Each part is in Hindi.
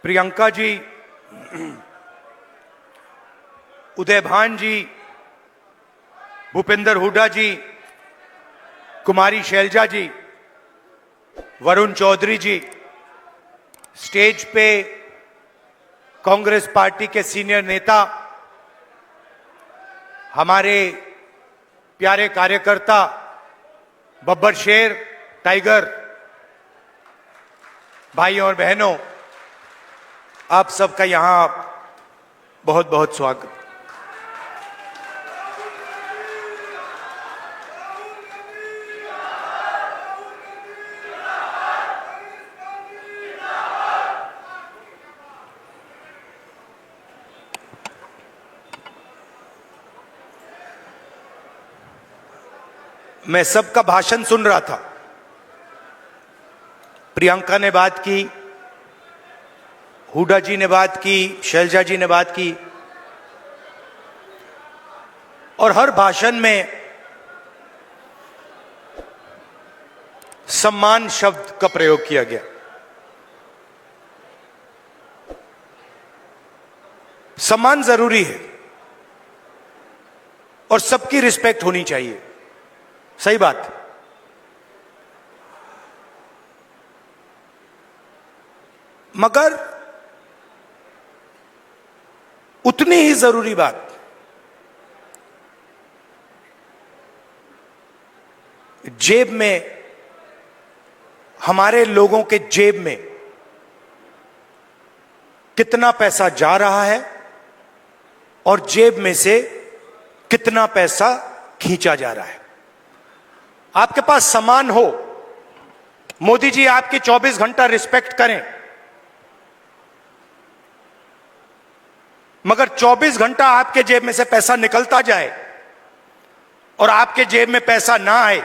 प्रियंका जी, उदय भान जी, भूपेंद्र हुड्डा जी, कुमारी शैलजा जी, वरुण चौधरी जी, स्टेज पे कांग्रेस पार्टी के सीनियर नेता, हमारे प्यारे कार्यकर्ता बब्बर शेर, टाइगर, भाइयों और बहनों, आप सबका यहां बहुत बहुत स्वागत। मैं सबका भाषण सुन रहा था। प्रियंका ने बात की, हुड्डा जी ने बात की, शैलजा जी ने बात की, और हर भाषण में सम्मान शब्द का प्रयोग किया गया। सम्मान जरूरी है और सबकी रिस्पेक्ट होनी चाहिए, सही बात। मगर उतनी ही जरूरी बात जेब में, हमारे लोगों के जेब में कितना पैसा जा रहा है और जेब में से कितना पैसा खींचा जा रहा है। आपके पास सामान हो, मोदी जी आपकी 24 घंटा रिस्पेक्ट करें, मगर 24 घंटा आपके जेब में से पैसा निकलता जाए और आपके जेब में पैसा ना आए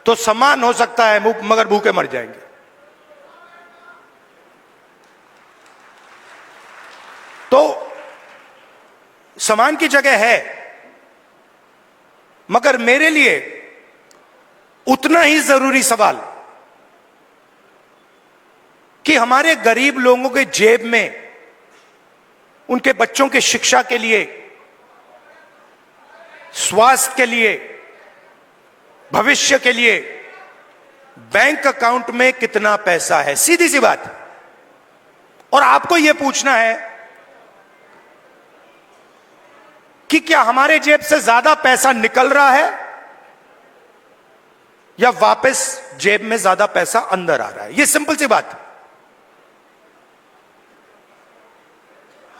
तो सामान हो सकता है मगर भूखे मर जाएंगे। तो सामान की जगह है, मगर मेरे लिए उतना ही जरूरी सवाल कि हमारे गरीब लोगों के जेब में उनके बच्चों की शिक्षा के लिए, स्वास्थ्य के लिए, भविष्य के लिए बैंक अकाउंट में कितना पैसा है, सीधी सी बात। और आपको यह पूछना है कि क्या हमारे जेब से ज्यादा पैसा निकल रहा है या वापस जेब में ज्यादा पैसा अंदर आ रहा है। यह सिंपल सी बात।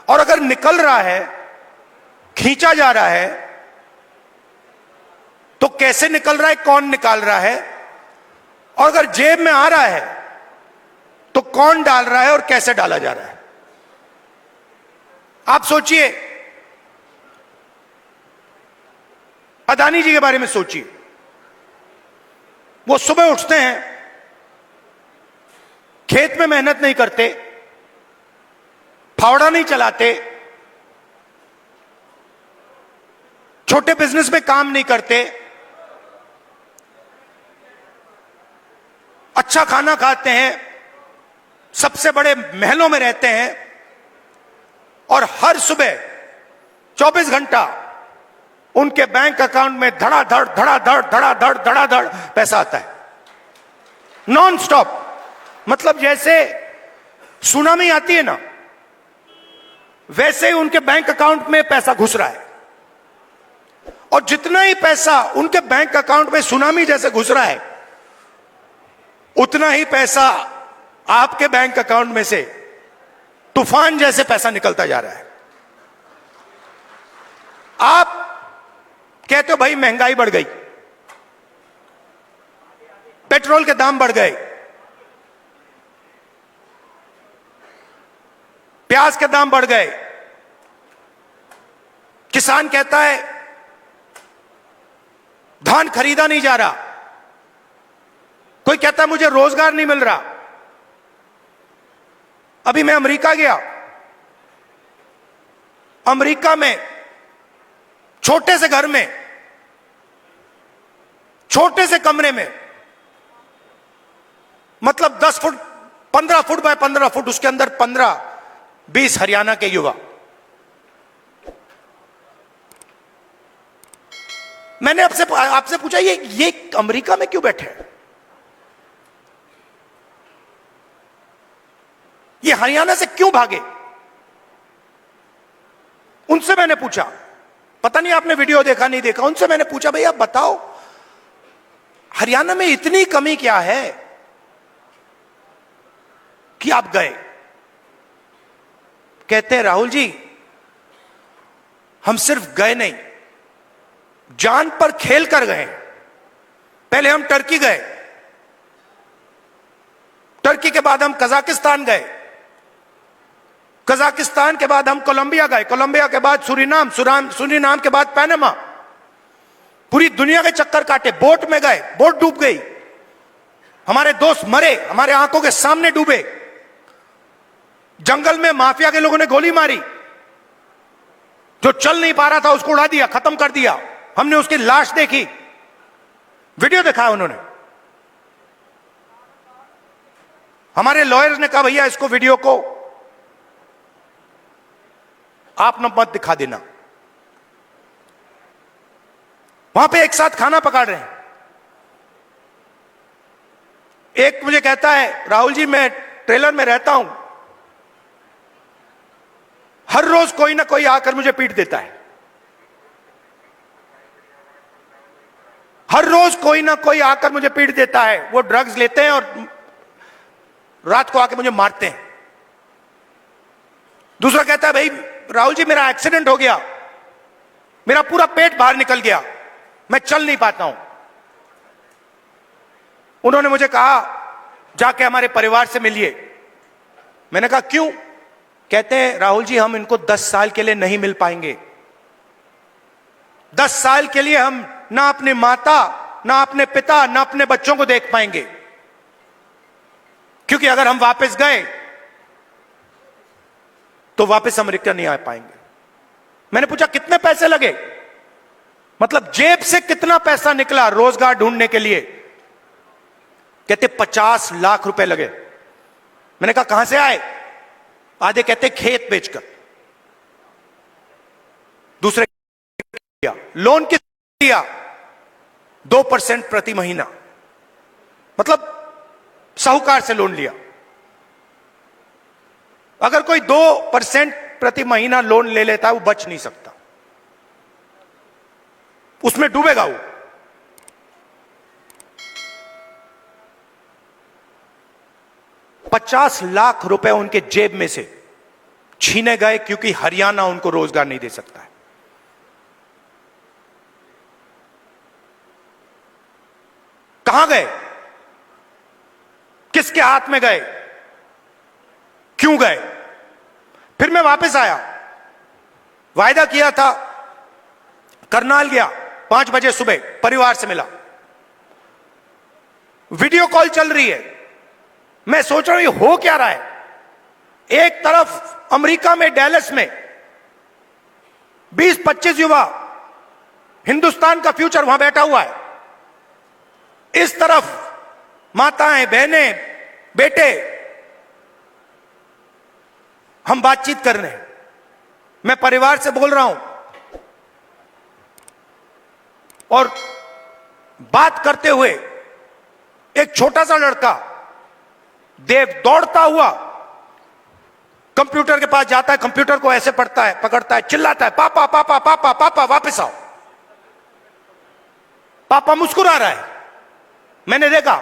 और अगर निकल रहा है, खींचा जा रहा है, तो कैसे निकल रहा है, कौन निकाल रहा है, और अगर जेब में आ रहा है तो कौन डाल रहा है और कैसे डाला जा रहा है। आप सोचिए, अदानी जी के बारे में सोचिए। वो सुबह उठते हैं, खेत में मेहनत नहीं करते, फावड़ा नहीं चलाते, छोटे बिजनेस में काम नहीं करते, अच्छा खाना खाते हैं, सबसे बड़े महलों में रहते हैं, और हर सुबह 24 घंटा उनके बैंक अकाउंट में धड़ाधड़ धड़ाधड़ धड़ाधड़ धड़ाधड़ पैसा आता है, नॉन स्टॉप। मतलब जैसे सुनामी आती है ना, वैसे ही उनके बैंक अकाउंट में पैसा घुस रहा है। और जितना ही पैसा उनके बैंक अकाउंट में सुनामी जैसे घुस रहा है, उतना ही पैसा आपके बैंक अकाउंट में से तूफान जैसे पैसा निकलता जा रहा है। आप कहते हो भाई महंगाई बढ़ गई, पेट्रोल के दाम बढ़ गए, प्याज के दाम बढ़ गए, किसान कहता है धान खरीदा नहीं जा रहा, कोई कहता है मुझे रोजगार नहीं मिल रहा। अभी मैं अमेरिका गया, अमेरिका में छोटे से घर में, छोटे से कमरे में, मतलब 10 फुट 15 फुट बाय 15 फुट, उसके अंदर 15-20 हरियाणा के युवा। मैंने आपसे पूछा ये अमेरिका में क्यों बैठे हैं? ये हरियाणा से क्यों भागे? उनसे मैंने पूछा, पता नहीं आपने वीडियो देखा नहीं देखा, उनसे मैंने पूछा भाई आप बताओ हरियाणा में इतनी कमी क्या है कि आप गए? कहते हैं राहुल जी हम सिर्फ गए नहीं, जान पर खेल कर गए। पहले हम टर्की गए, टर्की के बाद हम कजाकिस्तान गए, कजाकिस्तान के बाद हम कोलंबिया गए, कोलंबिया के बाद सूरीनाम, सूरीनाम के बाद पनामा। पूरी दुनिया के चक्कर काटे, बोट में गए, बोट डूब गई, हमारे दोस्त मरे, हमारे आंखों के सामने डूबे। जंगल में माफिया के लोगों ने गोली मारी, जो चल नहीं पा रहा था उसको उड़ा दिया, खत्म कर दिया। हमने उसकी लाश देखी, वीडियो दिखाया उन्होंने। हमारे लॉयर्स ने कहा भैया इसको वीडियो को आप न मत दिखा देना। वहां पे एक साथ खाना पका रहे हैं, एक मुझे कहता है राहुल जी मैं ट्रेलर में रहता हूं, हर रोज कोई ना कोई आकर मुझे पीट देता है, हर रोज कोई ना कोई आकर मुझे पीट देता है। वो ड्रग्स लेते हैं और रात को आके मुझे मारते हैं। दूसरा कहता है भाई राहुल जी मेरा एक्सीडेंट हो गया, मेरा पूरा पेट बाहर निकल गया, मैं चल नहीं पाता हूं। उन्होंने मुझे कहा जाके हमारे परिवार से मिलिए। मैंने कहा क्यों? कहते हैं राहुल जी हम इनको 10 साल के लिए नहीं मिल पाएंगे, 10 साल के लिए हम ना अपने माता, ना अपने पिता, ना अपने बच्चों को देख पाएंगे, क्योंकि अगर हम वापस गए तो वापस अमेरिका नहीं आ पाएंगे। मैंने पूछा कितने पैसे लगे, मतलब जेब से कितना पैसा निकला रोजगार ढूंढने के लिए? कहते 50 लाख रुपए लगे। मैंने कहा कहां से आए? आधे कहते खेत बेचकर, दूसरे किया लोन किस दिया 2% प्रति महीना, मतलब साहूकार से लोन लिया। अगर कोई 2% प्रति महीना लोन ले लेता है वो बच नहीं सकता, उसमें डूबेगा वो। $50 लाख रुपए उनके जेब में से छीने गए क्योंकि हरियाणा उनको रोजगार नहीं दे सकता है। कहां गए? किसके हाथ में गए? क्यों गए? फिर मैं वापस आया, वायदा किया था, करनाल गया, 5 बजे सुबह परिवार से मिला, वीडियो कॉल चल रही है। मैं सोच रहा हूं ये हो क्या रहा है? एक तरफ अमेरिका में डैलस में 20-25 युवा, हिंदुस्तान का फ्यूचर वहां बैठा हुआ है, इस तरफ माताएं, बहनें, बेटे, हम बातचीत कर रहे हैं। मैं परिवार से बोल रहा हूं और बात करते हुए एक छोटा सा लड़का देव दौड़ता हुआ कंप्यूटर के पास जाता है, कंप्यूटर को ऐसे पढ़ता है, पकड़ता है, चिल्लाता है पापा पापा पापा पापा वापस आओ। पापा मुस्कुरा रहा है, मैंने देखा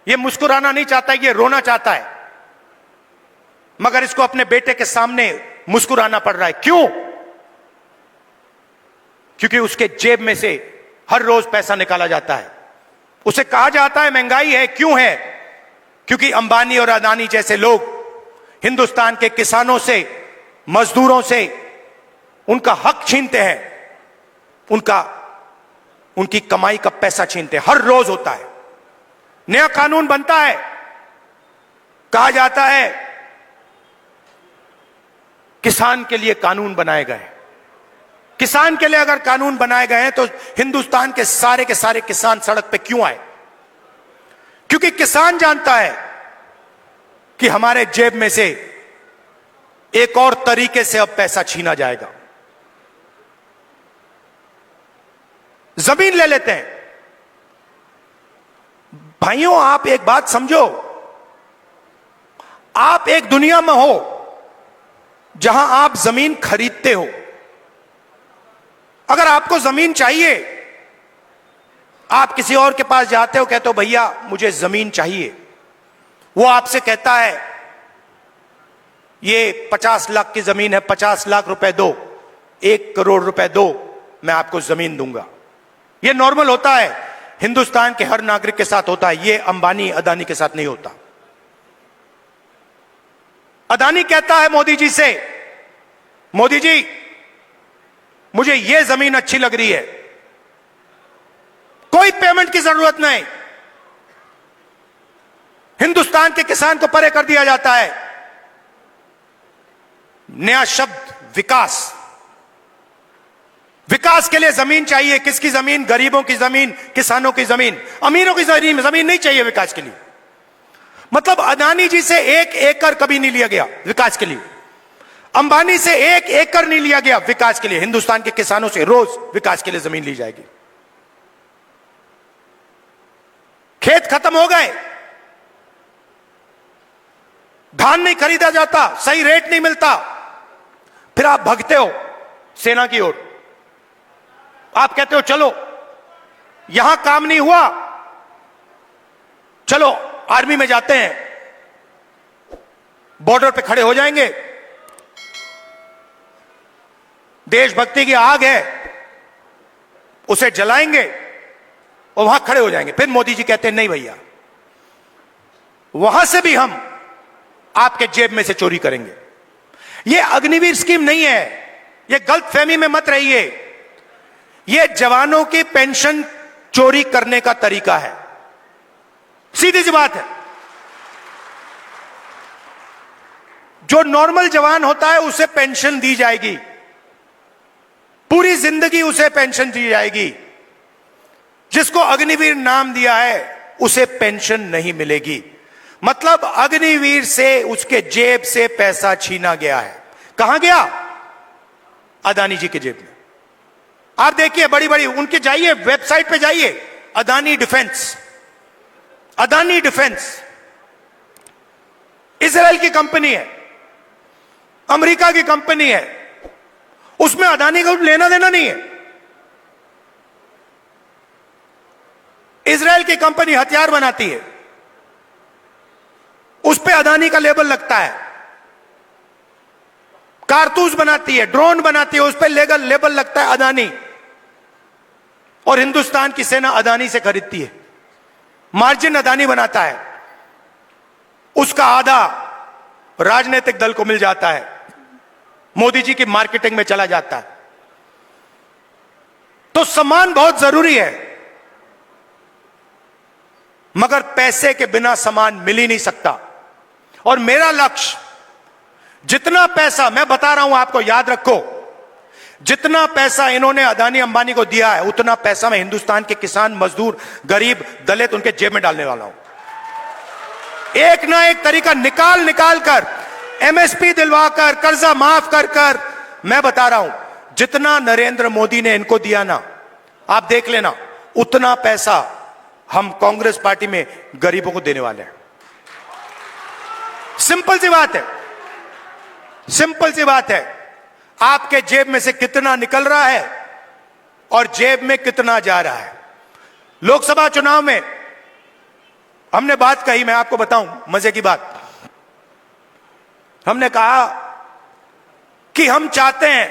ये मुस्कुराना नहीं चाहता, ये रोना चाहता है, मगर इसको अपने बेटे के सामने मुस्कुराना पड़ रहा है। क्यों? क्योंकि उसके जेब में से हर रोज पैसा निकाला जाता है, उसे कहा जाता है महंगाई है। क्यों है? क्योंकि अंबानी और अदानी जैसे लोग हिंदुस्तान के किसानों से, मजदूरों से उनका हक छीनते हैं, उनकी कमाई का पैसा छीनते हैं। हर रोज होता है, नया कानून बनता है, कहा जाता है किसान के लिए कानून बनाए गए। किसान के लिए अगर कानून बनाए गए हैं तो हिंदुस्तान के सारे किसान सड़क पे क्यों आए? क्योंकि किसान जानता है कि हमारे जेब में से एक और तरीके से अब पैसा छीना जाएगा। जमीन ले लेते हैं। भाइयों, आप एक बात समझो, आप एक दुनिया में हो जहां आप जमीन खरीदते हो। अगर आपको जमीन चाहिए, आप किसी और के पास जाते हो, कहते हो भैया मुझे जमीन चाहिए। वो आपसे कहता है ये 50 लाख की जमीन है, 50 लाख रुपए दो, 1 करोड़ रुपए दो, मैं आपको जमीन दूंगा। ये नॉर्मल होता है, हिंदुस्तान के हर नागरिक के साथ होता है। ये अंबानी अदानी के साथ नहीं होता। अदानी कहता है मोदी जी से, मोदी जी मुझे ये जमीन अच्छी लग रही है, कोई पेमेंट की जरूरत नहीं, हिंदुस्तान के किसान को परे कर दिया जाता है। नया शब्द विकास। विकास के लिए जमीन चाहिए। किसकी जमीन? गरीबों की जमीन, किसानों की जमीन। अमीरों की जमीन नहीं चाहिए विकास के लिए। मतलब अदानी जी से 1 एकड़ कभी नहीं लिया गया विकास के लिए। अंबानी से 1 एकड़ नहीं लिया गया विकास के लिए। हिंदुस्तान के किसानों से रोज विकास के लिए जमीन ली जाएगी। खेत खत्म हो गए, धान नहीं खरीदा जाता, सही रेट नहीं मिलता, फिर आप भगते हो सेना की ओर। आप कहते हो चलो यहां काम नहीं हुआ, चलो आर्मी में जाते हैं, बॉर्डर पे खड़े हो जाएंगे, देशभक्ति की आग है उसे जलाएंगे और वहां खड़े हो जाएंगे। फिर मोदी जी कहते हैं नहीं भैया, वहां से भी हम आपके जेब में से चोरी करेंगे। यह अग्निवीर स्कीम नहीं है, यह गलतफहमी में मत रहिए। यह जवानों की पेंशन चोरी करने का तरीका है, सीधी सी बात है। जो नॉर्मल जवान होता है उसे पेंशन दी जाएगी, पूरी जिंदगी उसे पेंशन दी जाएगी। जिसको अग्निवीर नाम दिया है उसे पेंशन नहीं मिलेगी। मतलब अग्निवीर से उसके जेब से पैसा छीना गया है। कहां गया? अदानी जी के जेब में। आप देखिए, बड़ी बड़ी उनके जाइए, वेबसाइट पे जाइए, Adani defence. Adani defence Israel की कंपनी है, अमेरिका की कंपनी है, उसमें अदानी को लेना देना नहीं है। इजराइल की कंपनी हथियार बनाती है, उस पे अदानी का लेबल लगता है। कारतूस बनाती है, ड्रोन बनाती है, उस पे लेबल लगता है अदानी। और हिंदुस्तान की सेना अदानी से खरीदती है, मार्जिन अदानी बनाता है, उसका आधा राजनीतिक दल को मिल जाता है, मोदी जी की मार्केटिंग में चला जाता है। तो सम्मान बहुत जरूरी है, मगर पैसे के बिना सम्मान मिल ही नहीं सकता। और मेरा लक्ष्य, जितना पैसा मैं बता रहा हूं आपको, याद रखो, जितना पैसा इन्होंने अदानी अंबानी को दिया है, उतना पैसा मैं हिंदुस्तान के किसान, मजदूर, गरीब, दलित, उनके जेब में डालने वाला हूं। एक ना एक तरीका निकाल कर, एमएसपी दिलवाकर, कर्जा माफ कर मैं बता रहा हूं, जितना नरेंद्र मोदी ने इनको दिया ना, आप देख लेना, उतना पैसा हम कांग्रेस पार्टी में गरीबों को देने वाले हैं। सिंपल सी बात है, सिंपल सी बात है। आपके जेब में से कितना निकल रहा है और जेब में कितना जा रहा है। लोकसभा चुनाव में हमने बात कही, मैं आपको बताऊं मजे की बात। हमने कहा कि हम चाहते हैं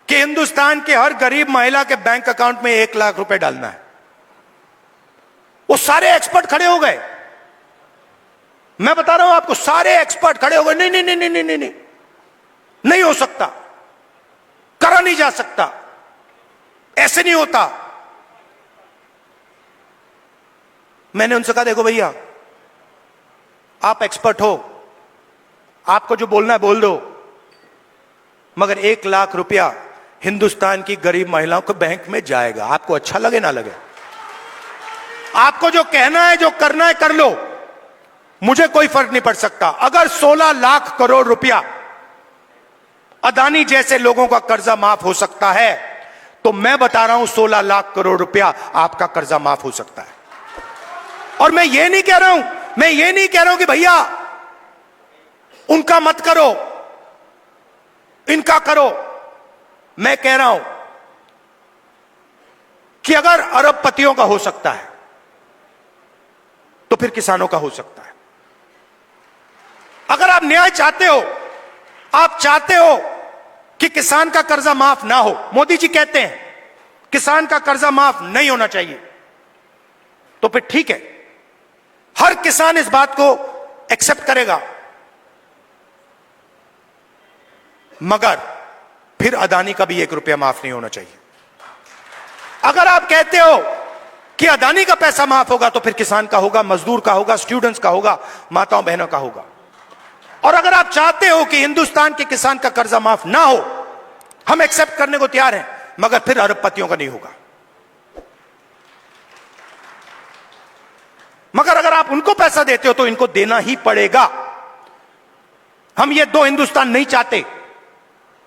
कि हिंदुस्तान के हर गरीब महिला के बैंक अकाउंट में 1 लाख रुपए डालना है। वो सारे एक्सपर्ट खड़े हो गए, मैं बता रहा हूं आपको, सारे एक्सपर्ट खड़े हो गए, नहीं नहीं नहीं नहीं नहीं नहीं, नहीं हो सकता, करा नहीं जा सकता, ऐसे नहीं होता। मैंने उनसे कहा देखो भैया, आप एक्सपर्ट हो, आपको जो बोलना है बोल दो, मगर 1 लाख रुपया हिंदुस्तान की गरीब महिलाओं को बैंक में जाएगा। आपको अच्छा लगे ना लगे, आपको जो कहना है, जो करना है कर लो, मुझे कोई फर्क नहीं पड़ सकता। अगर 16 लाख करोड़ रुपया अदानी जैसे लोगों का कर्जा माफ हो सकता है, तो मैं बता रहा हूं 16 लाख करोड़ रुपया आपका कर्जा माफ हो सकता है। और मैं ये नहीं कह रहा हूं कि भैया उनका मत करो, इनका करो। मैं कह रहा हूं कि अगर अरबपतियों का हो सकता है तो फिर किसानों का हो सकता है। अगर आप न्याय चाहते हो, आप चाहते हो कि किसान का कर्जा माफ ना हो, मोदी जी कहते हैं किसान का कर्जा माफ नहीं होना चाहिए, तो फिर ठीक है, हर किसान इस बात को एक्सेप्ट करेगा, मगर फिर अदानी का भी 1 रुपया माफ नहीं होना चाहिए। अगर आप कहते हो कि अदानी का पैसा माफ होगा तो फिर किसान का होगा, मजदूर का होगा, स्टूडेंट्स का होगा, माताओं बहनों का होगा। और अगर आप चाहते हो कि हिंदुस्तान के किसान का कर्जा माफ ना हो, हम एक्सेप्ट करने को तैयार हैं, मगर फिर अरबपतियों का नहीं होगा। मगर अगर आप उनको पैसा देते हो तो इनको देना ही पड़ेगा। हम ये 2 हिंदुस्तान नहीं चाहते,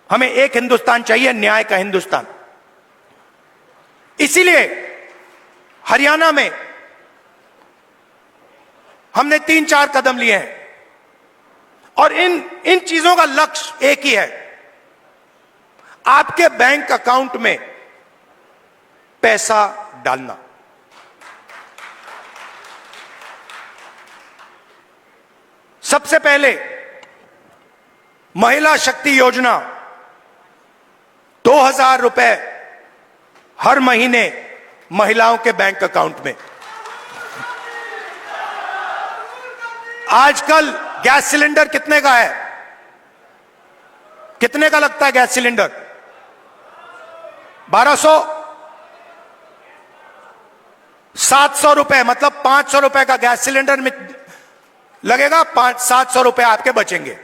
हमें एक हिंदुस्तान चाहिए, न्याय का हिंदुस्तान। इसीलिए हरियाणा में हमने 3-4 कदम लिए हैं, और इन चीजों का लक्ष्य एक ही है, आपके बैंक अकाउंट में पैसा डालना। सबसे पहले महिला शक्ति योजना, 2000 रुपए हर महीने महिलाओं के बैंक अकाउंट में। आजकल गैस सिलेंडर कितने का है? कितने का लगता है गैस सिलेंडर? 1200, 700 रुपए, मतलब 500 रुपए का गैस सिलेंडर में लगेगा, 700 रुपए आपके बचेंगे,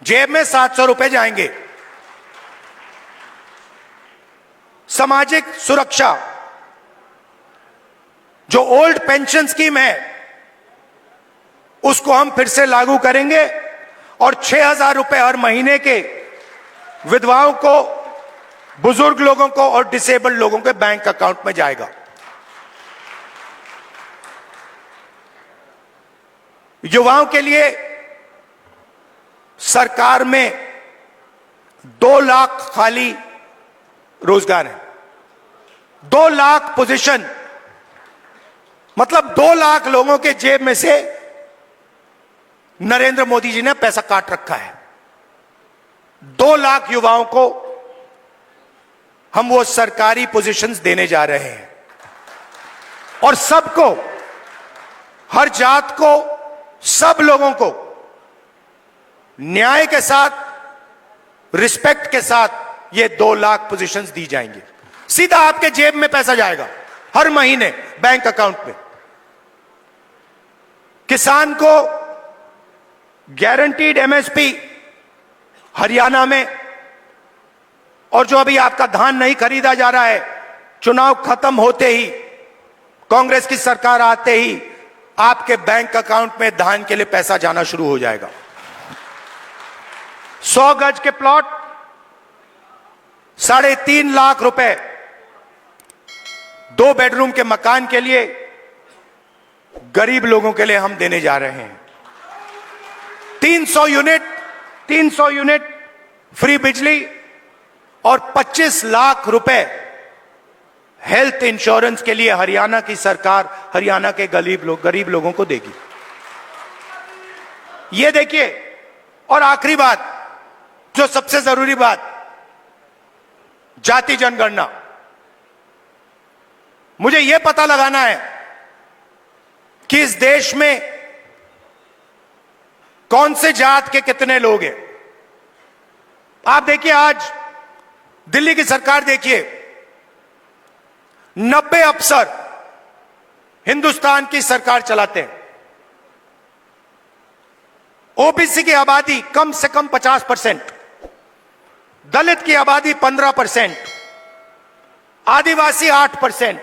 जेब में 700 रुपए जाएंगे। सामाजिक सुरक्षा, जो ओल्ड पेंशन स्कीम है उसको हम फिर से लागू करेंगे, और 6000 रुपए हर महीने के विधवाओं को, बुजुर्ग लोगों को और डिसेबल्ड लोगों के बैंक अकाउंट में जाएगा। युवाओं के लिए सरकार में 2 लाख खाली रोजगार है, 2 लाख पोजीशन, मतलब 2 लाख लोगों के जेब में से नरेंद्र मोदी जी ने पैसा काट रखा है। 2 लाख युवाओं को हम वो सरकारी पोजीशंस देने जा रहे हैं, और सबको, हर जात को, सब लोगों को न्याय के साथ, रिस्पेक्ट के साथ ये 2 लाख पोजीशंस दी जाएंगी। सीधा आपके जेब में पैसा जाएगा हर महीने बैंक अकाउंट में। किसान को गारंटीड एमएसपी हरियाणा में, और जो अभी आपका धान नहीं खरीदा जा रहा है, चुनाव खत्म होते ही, कांग्रेस की सरकार आते ही आपके बैंक अकाउंट में धान के लिए पैसा जाना शुरू हो जाएगा। 100 गज के प्लॉट 3.5 लाख रुपए, 2 बेडरूम के मकान के लिए गरीब लोगों के लिए हम देने जा रहे हैं। 300 यूनिट फ्री बिजली, और 25 लाख रुपए हेल्थ इंश्योरेंस के लिए हरियाणा की सरकार हरियाणा के गरीब लोगों को देगी। ये देखिए, और आखिरी बात, जो सबसे जरूरी बात, जाति जनगणना। मुझे यह पता लगाना है कि इस देश में कौन से जात के कितने लोग हैं। आप देखिए, आज दिल्ली की सरकार देखिए, 90 अफसर हिंदुस्तान की सरकार चलाते हैं। ओबीसी की आबादी कम से कम 50%, दलित की आबादी 15%, आदिवासी 8%,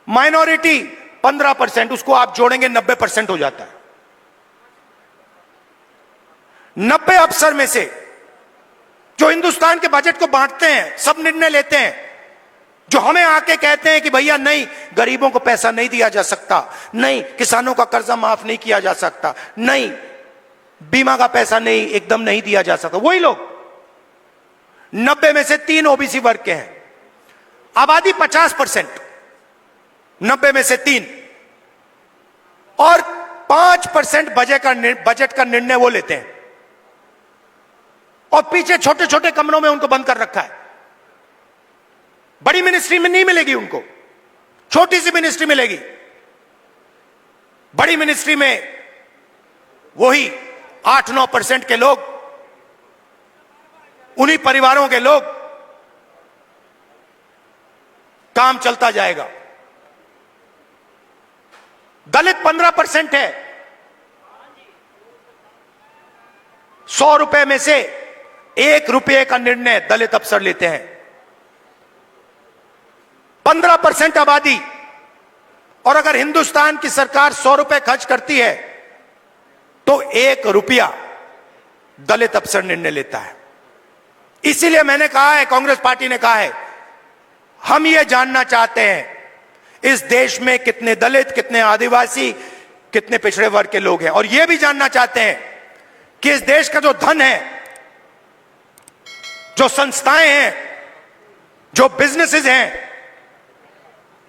माइनॉरिटी 15%, उसको आप जोड़ेंगे 90% हो जाता है। 90 अफसर में से जो हिंदुस्तान के बजट को बांटते हैं, सब निर्णय लेते हैं, जो हमें आके कहते हैं कि भैया नहीं, गरीबों को पैसा नहीं दिया जा सकता, नहीं किसानों का कर्जा माफ नहीं किया जा सकता, नहीं बीमा का पैसा नहीं एकदम नहीं दिया जा सकता, वही लोग 90 में से 3 ओबीसी वर्ग के हैं। आबादी 50%, 90 में से 3, और 5% बजट का निर्णय वो लेते हैं, और पीछे छोटे छोटे कमरों में उनको बंद कर रखा है। बड़ी मिनिस्ट्री में नहीं मिलेगी उनको, छोटी सी मिनिस्ट्री मिलेगी। बड़ी मिनिस्ट्री में वही 8-9% के लोग, उन्हीं परिवारों के लोग, काम चलता जाएगा। दलित 15% है। 100 रुपए में से 1 रुपये का निर्णय दलित अफसर लेते हैं। 15% आबादी, और अगर हिंदुस्तान की सरकार 100 रुपए खर्च करती है तो 1 रुपया दलित अफसर निर्णय लेता है। इसीलिए मैंने कहा है, कांग्रेस पार्टी ने कहा है, हम ये जानना चाहते हैं इस देश में कितने दलित, कितने आदिवासी, कितने पिछड़े वर्ग के लोग हैं, और यह भी जानना चाहते हैं कि इस देश का जो धन है, जो संस्थाएं हैं, जो बिजनेसेस हैं,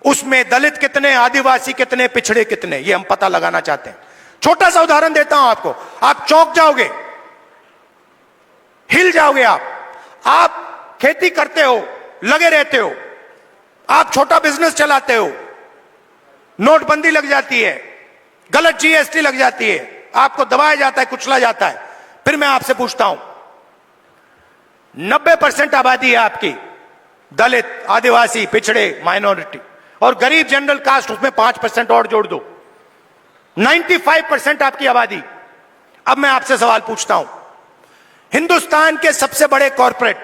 उसमें दलित कितने, आदिवासी कितने, पिछड़े कितने, ये हम पता लगाना चाहते हैं। छोटा सा उदाहरण देता हूं आपको, आप चौंक जाओगे, हिल जाओगे। आप खेती करते हो, लगे रहते हो, आप छोटा बिजनेस चलाते हो, नोटबंदी लग जाती है, गलत जीएसटी लग जाती है, आपको दबाया जाता है, कुचला जाता है। फिर मैं आपसे पूछता हूं, 90% आबादी है आपकी, दलित, आदिवासी, पिछड़े, माइनॉरिटी, और गरीब जनरल कास्ट, उसमें 5% और जोड़ दो, 95% आपकी आबादी। अब मैं आपसे सवाल पूछता हूं, हिंदुस्तान के सबसे बड़े कॉरपोरेट,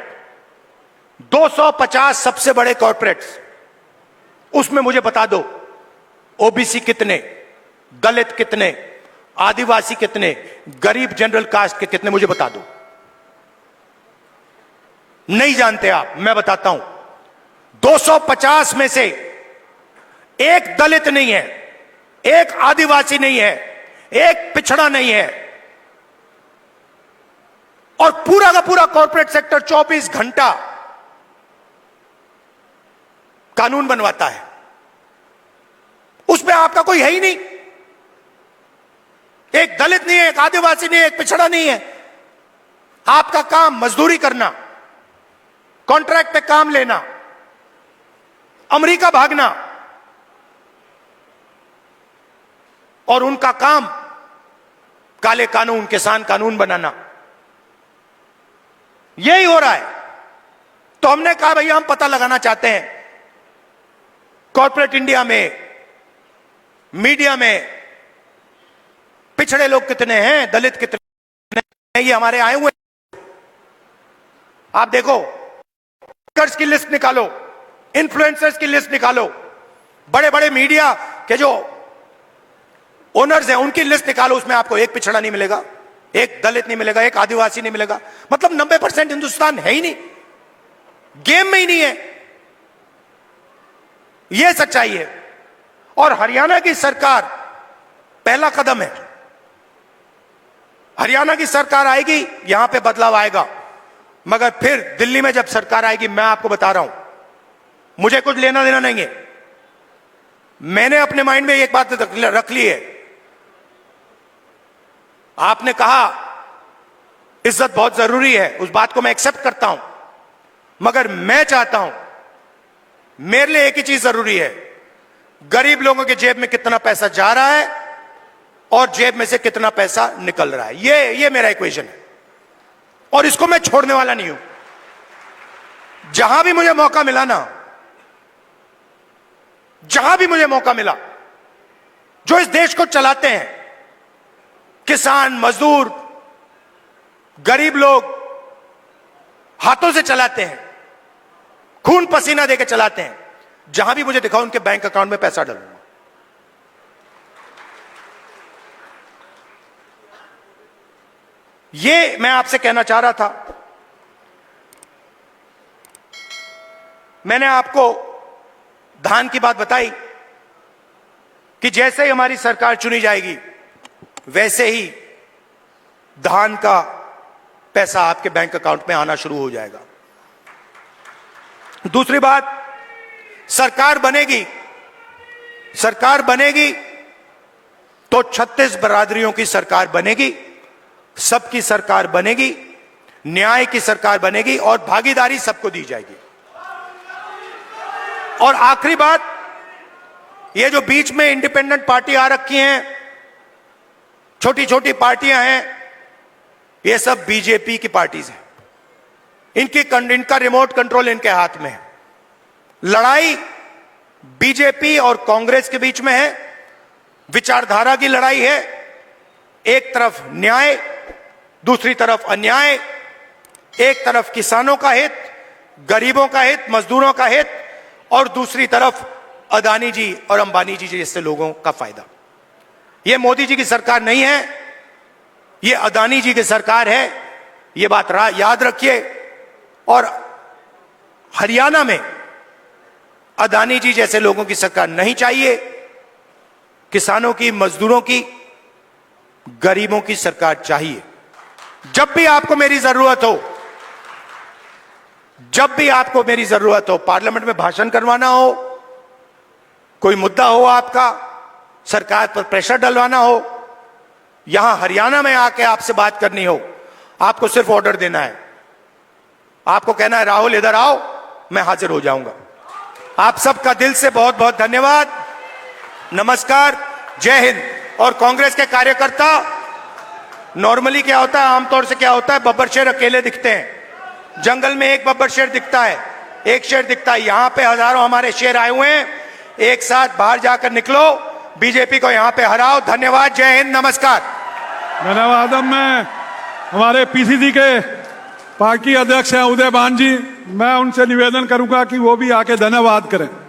250 सबसे बड़े कॉरपोरेट्स, उसमें मुझे बता दो ओबीसी कितने, दलित कितने, आदिवासी कितने, गरीब जनरल कास्ट के कितने, मुझे बता दो। नहीं जानते आप, मैं बताता हूं। 250 में से एक दलित नहीं है, एक आदिवासी नहीं है, एक पिछड़ा नहीं है, और पूरा का पूरा कॉर्पोरेट सेक्टर 24 घंटा कानून बनवाता है। उसमें आपका कोई है ही नहीं, एक दलित नहीं है, एक आदिवासी नहीं है, एक पिछड़ा नहीं है। आपका काम मजदूरी करना, कॉन्ट्रैक्ट पे काम लेना, अमेरिका भागना, और उनका काम काले कानून, किसान कानून बनाना। यही हो रहा है। तो हमने कहा भैया हम पता लगाना चाहते हैं कॉर्पोरेट इंडिया में, मीडिया में पिछड़े लोग कितने हैं, दलित कितने हैं, ये हमारे आए हुए। आप देखो, वर्कर्स की लिस्ट निकालो, इन्फ्लुएंसर्स की लिस्ट निकालो, बड़े बड़े मीडिया के जो ओनर्स हैं उनकी लिस्ट निकालो, उसमें आपको एक पिछड़ा नहीं मिलेगा, एक दलित नहीं मिलेगा, एक आदिवासी नहीं मिलेगा। मतलब 90% हिंदुस्तान है ही नहीं, गेम में ही नहीं है। यह सच्चाई है। और हरियाणा की सरकार पहला कदम है। हरियाणा की सरकार आएगी, यहां पे बदलाव आएगा, मगर फिर दिल्ली में जब सरकार आएगी, मैं आपको बता रहा हूं, मुझे कुछ लेना देना नहीं है। मैंने अपने माइंड में एक बात रख ली है। आपने कहा इज्जत बहुत जरूरी है, उस बात को मैं एक्सेप्ट करता हूं, मगर मैं चाहता हूं, मेरे लिए एक ही चीज जरूरी है, गरीब लोगों के जेब में कितना पैसा जा रहा है और जेब में से कितना पैसा निकल रहा है। ये मेरा इक्वेशन है, और इसको मैं छोड़ने वाला नहीं हूं। जहां भी मुझे मौका मिला ना, जहां भी मुझे मौका मिला, जो इस देश को चलाते हैं, किसान, मजदूर, गरीब लोग हाथों से चलाते हैं, खून पसीना देकर चलाते हैं, जहां भी मुझे दिखाओ उनके बैंक अकाउंट में पैसा डालूंगा। ये मैं आपसे कहना चाह रहा था। मैंने आपको धान की बात बताई कि जैसे ही हमारी सरकार चुनी जाएगी वैसे ही धान का पैसा आपके बैंक अकाउंट में आना शुरू हो जाएगा। दूसरी बात, सरकार बनेगी तो 36 बरादरियों की सरकार बनेगी, सबकी सरकार बनेगी, न्याय की सरकार बनेगी और भागीदारी सबको दी जाएगी। और आखिरी बात, ये जो बीच में इंडिपेंडेंट पार्टी आ रखी हैं, छोटी छोटी पार्टियां हैं, ये सब बीजेपी की पार्टीज हैं। इनका रिमोट कंट्रोल इनके हाथ में है। लड़ाई बीजेपी और कांग्रेस के बीच में है, विचारधारा की लड़ाई है। एक तरफ न्याय, दूसरी तरफ अन्याय, एक तरफ किसानों का हित, गरीबों का हित, मजदूरों का हित, और दूसरी तरफ अदानी जी और अंबानी जी जैसे लोगों का फायदा। यह मोदी जी की सरकार नहीं है, यह अदानी जी की सरकार है। यह बात याद रखिए। और हरियाणा में अदानी जी जैसे लोगों की सरकार नहीं चाहिए। किसानों की, मजदूरों की, गरीबों की सरकार चाहिए। जब भी आपको मेरी जरूरत हो, पार्लियामेंट में भाषण करवाना हो, कोई मुद्दा हो, आपका सरकार पर प्रेशर डलवाना हो, यहां हरियाणा में आके आपसे बात करनी हो, आपको सिर्फ ऑर्डर देना है। आपको कहना है राहुल इधर आओ, मैं हाजिर हो जाऊंगा। आप सबका दिल से बहुत बहुत धन्यवाद, नमस्कार, जय हिंद। और कांग्रेस के कार्यकर्ता, नॉर्मली क्या होता है, आमतौर से क्या होता है, बब्बर शेर अकेले दिखते हैं। जंगल में एक बब्बर शेर दिखता है, एक शेर दिखता है। यहां पे हजारों हमारे शेर आए हुए हैं। एक साथ बाहर जाकर निकलो, बीजेपी को यहां पे हराओ। धन्यवाद, जय हिंद, नमस्कार। धन्यवाद। मैं हमारे पीसीसी के पार्टी अध्यक्ष हैं उदय भान जी, मैं उनसे निवेदन करूंगा कि वो भी आके धन्यवाद करें।